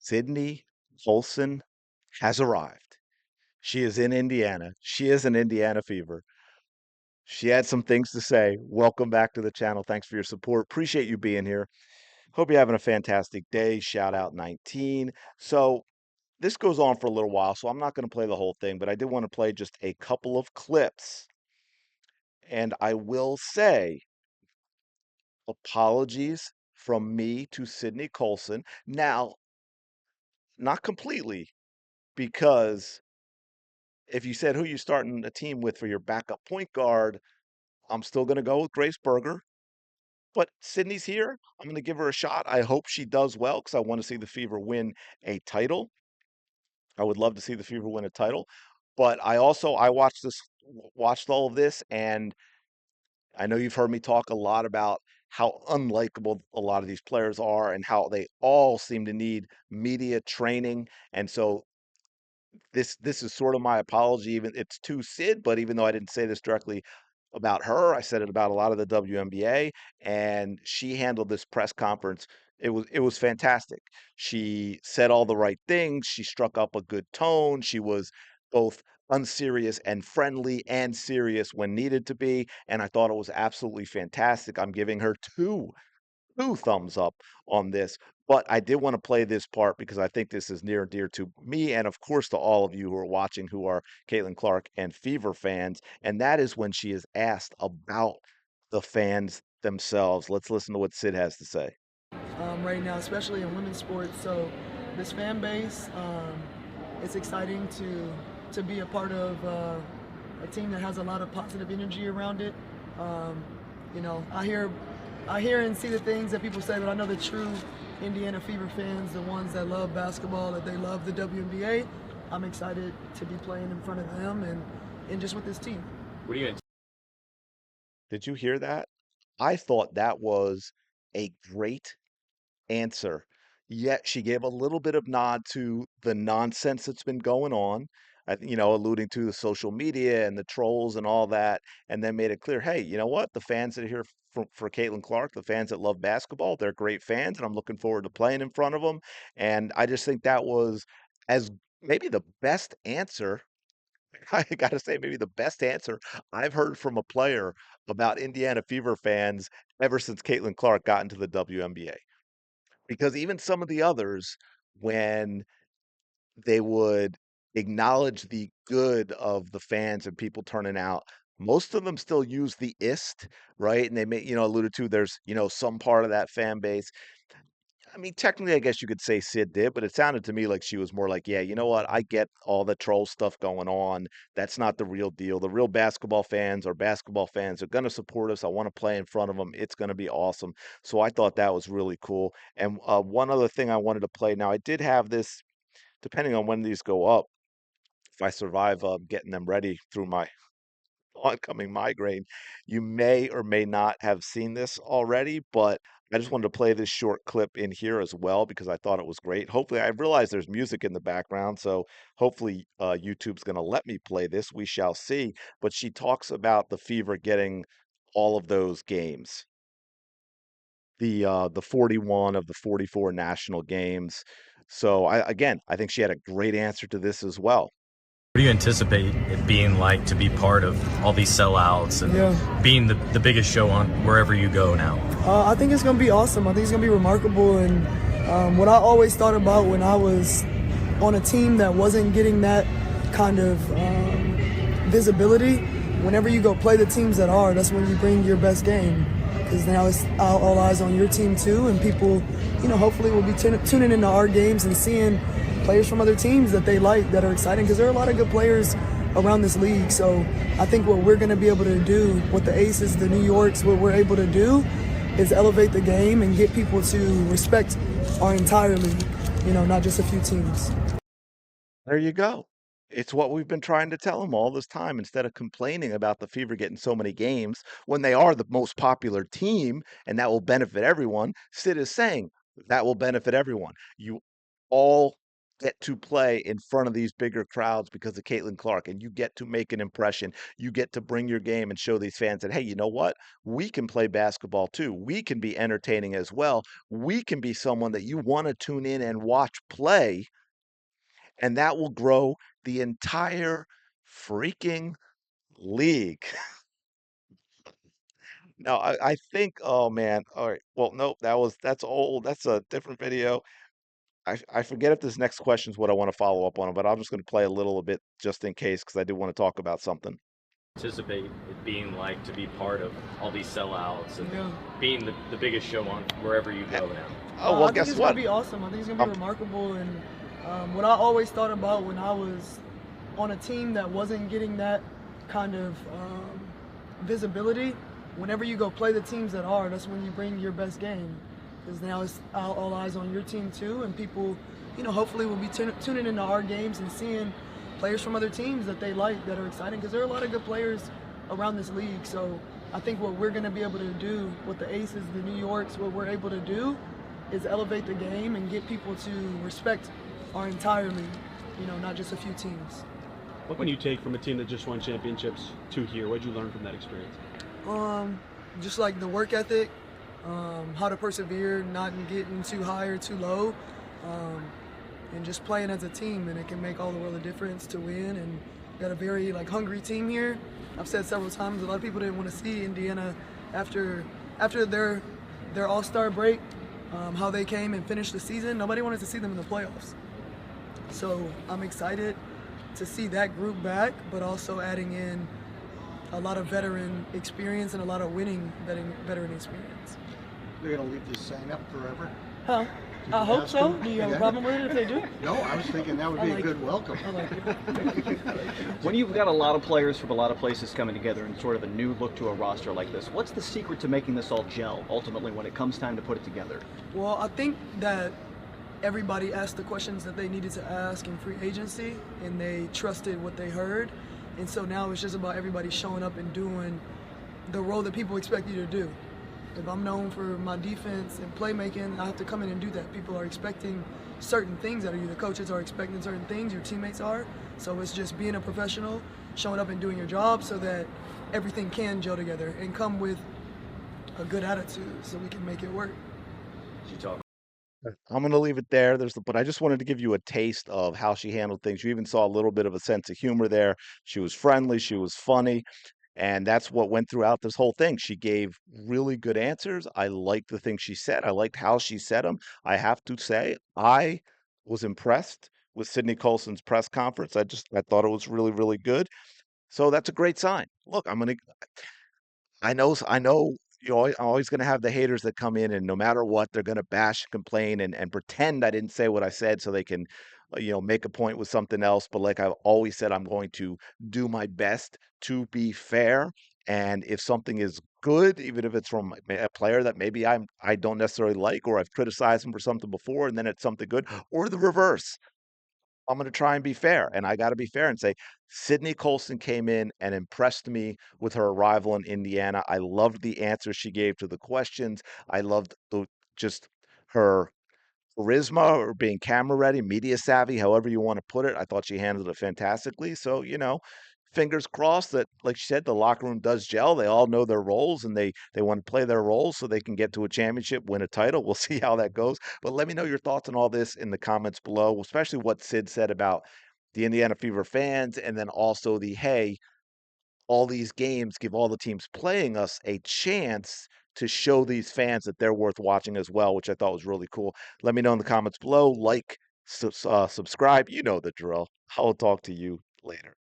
Sydney Colson has arrived. She is in Indiana. She is an Indiana Fever. She had some things to say. Welcome back to the channel. Thanks for your support. Appreciate you being here. Hope you're having a fantastic day. Shout out 19. So, this goes on for a little while, so I'm not going to play the whole thing, but I did want to play just a couple of clips. And I will say, apologies from me to Sydney Colson. Now, not completely, because if you said who you starting a team with for your backup point guard, I'm still going to go with Grace Berger. But Sydney's here. I'm going to give her a shot. I hope she does well because I want to see the Fever win a title. I would love to see the Fever win a title. But I watched all of this, and I know you've heard me talk a lot about how unlikable a lot of these players are and how they all seem to need media training. And so this is sort of my apology. Even it's to Sid, but even though I didn't say this directly about her, I said it about a lot of the WNBA, and she handled this press conference. It was fantastic. She said all the right things. She struck up a good tone. She was both unserious and friendly and serious when needed to be, and I thought it was absolutely fantastic. I'm giving her two thumbs up on this. But I did want to play this part because I think this is near and dear to me and, of course, to all of you who are watching who are Caitlin Clark and Fever fans. And that is when she is asked about the fans themselves. Let's listen to what Sid has to say. Right now, especially in women's sports. So this fan base, it's exciting to be a part of a team that has a lot of positive energy around it. Um, I hear and see the things that people say, but I know the true Indiana Fever fans, the ones that love basketball, that they love the WNBA. I'm excited to be playing in front of them and just with this team. What are you gonna Did you hear that? I thought that was a great answer. Yet she gave a little bit of nod to the nonsense that's been going on, alluding to the social media and the trolls and all that, and then made it clear, hey, you know what? The fans that are here for Caitlin Clark, the fans that love basketball, they're great fans, and I'm looking forward to playing in front of them. And I just think that was as maybe the best answer. I gotta say, maybe the best answer I've heard from a player about Indiana Fever fans ever since Caitlin Clark got into the WNBA. Because even some of the others, when they would acknowledge the good of the fans and people turning out, most of them still use the "ist," right? And they may, alluded to there's, some part of that fan base. I mean, technically, I guess you could say Sid did, but it sounded to me like she was more like, yeah, you know what? I get all the troll stuff going on. That's not the real deal. The real basketball fans are basketball fans. They're going to support us. I want to play in front of them. It's going to be awesome. So I thought that was really cool. And one other thing I wanted to play. Now, I did have this, depending on when these go up, if I survive getting them ready through my oncoming migraine. You may or may not have seen this already, but I just wanted to play this short clip in here as well because I thought it was great. Hopefully, I realize there's music in the background, so hopefully YouTube's going to let me play this. We shall see. But she talks about the Fever getting all of those games, the 41 of the 44 national games. So I think she had a great answer to this as well. What do you anticipate it being like to be part of all these sellouts and Yeah. being the biggest show on wherever you go now? I think it's going to be awesome. I think it's going to be remarkable. And what I always thought about when I was on a team that wasn't getting that kind of visibility, whenever you go play the teams that are, that's when you bring your best game. Because now it's all eyes on your team too, and people, hopefully will be tuning into our games and seeing players from other teams that they like, that are exciting, because there are a lot of good players around this league. So I think what we're going to be able to do, what the Aces, the New Yorks, what we're able to do is elevate the game and get people to respect our entire league, not just a few teams. There you go. It's what we've been trying to tell them all this time. Instead of complaining about the Fever getting so many games when they are the most popular team and that will benefit everyone, Sid is saying that will benefit everyone. You all get to play in front of these bigger crowds because of Caitlin Clark, and you get to make an impression. You get to bring your game and show these fans that, hey, you know what? We can play basketball too. We can be entertaining as well. We can be someone that you want to tune in and watch play, and that will grow the entire freaking league. No, I think, oh man, all right. Well, nope, that's old. That's a different video. I forget if this next question is what I want to follow up on, but I'm just going to play a little bit just in case because I do want to talk about something. Anticipate it being like to be part of all these sellouts and Yeah. being the biggest show on wherever you Eh, go now? Oh, well, I think guess it's gonna what? be awesome. I think it's gonna be Um, remarkable. And what I always thought about when I was on a team that wasn't getting that kind of visibility, whenever you go play the teams that are, that's when you bring your best game. Because now it's all eyes on your team too, and people, hopefully will be tuning into our games and seeing players from other teams that they like that are exciting. Because there are a lot of good players around this league. So I think what we're going to be able to do, what the Aces, the New Yorks, what we're able to do is elevate the game and get people to respect our entire league, not just a few teams. What can you take from a team that just won championships to here? What did you learn from that experience? Just like the work ethic, how to persevere, not getting too high or too low, and just playing as a team, and it can make all the world of difference to win. And got a very hungry team here. I've said several times a lot of people didn't want to see Indiana after their All-Star break, how they came and finished the season. Nobody wanted to see them in the playoffs. So I'm excited to see that group back, but also adding in a lot of veteran experience and a lot of winning veteran experience. They're going to leave this sign up forever? Huh? Did I you hope ask so. them? Do you have a Yeah. problem with it if they do? No, I was thinking that would I be a like good it. welcome. I like it. When you've got a lot of players from a lot of places coming together in sort of a new look to a roster like this, what's the secret to making this all gel ultimately when it comes time to put it together? Well, I think that everybody asked the questions that they needed to ask in free agency, and they trusted what they heard. And so now it's just about everybody showing up and doing the role that people expect you to do. If I'm known for my defense and playmaking, I have to come in and do that. People are expecting certain things out of you. The coaches are expecting certain things, your teammates are. So it's just being a professional, showing up and doing your job so that everything can gel together and come with a good attitude so we can make it work. You talk I'm going to leave it there. But I just wanted to give you a taste of how she handled things. You even saw a little bit of a sense of humor there. She was friendly, she was funny, and that's what went throughout this whole thing. She gave really good answers. I liked the things she said. I liked how she said them. I have to say, I was impressed with Sydney Colson's press conference. I thought it was really, really good. So that's a great sign. Look, I know you're always going to have the haters that come in, and no matter what, they're going to bash, complain, and pretend I didn't say what I said so they can, make a point with something else. But like I've always said, I'm going to do my best to be fair. And if something is good, even if it's from a player that maybe I don't necessarily like, or I've criticized him for something before, and then it's something good, or the reverse, I'm going to try and be fair. And I got to be fair and say Sydney Colson came in and impressed me with her arrival in Indiana. I loved the answers she gave to the questions. I loved just her charisma or being camera ready, media savvy, however you want to put it. I thought she handled it fantastically. So, fingers crossed that, like she said, the locker room does gel. They all know their roles and they want to play their roles so they can get to a championship, win a title. We'll see how that goes. But let me know your thoughts on all this in the comments below, especially what Sid said about the Indiana Fever fans, and then also the hey, all these games give all the teams playing us a chance to show these fans that they're worth watching as well, which I thought was really cool. Let me know in the comments below. Like, subscribe. You know the drill. I'll talk to you later.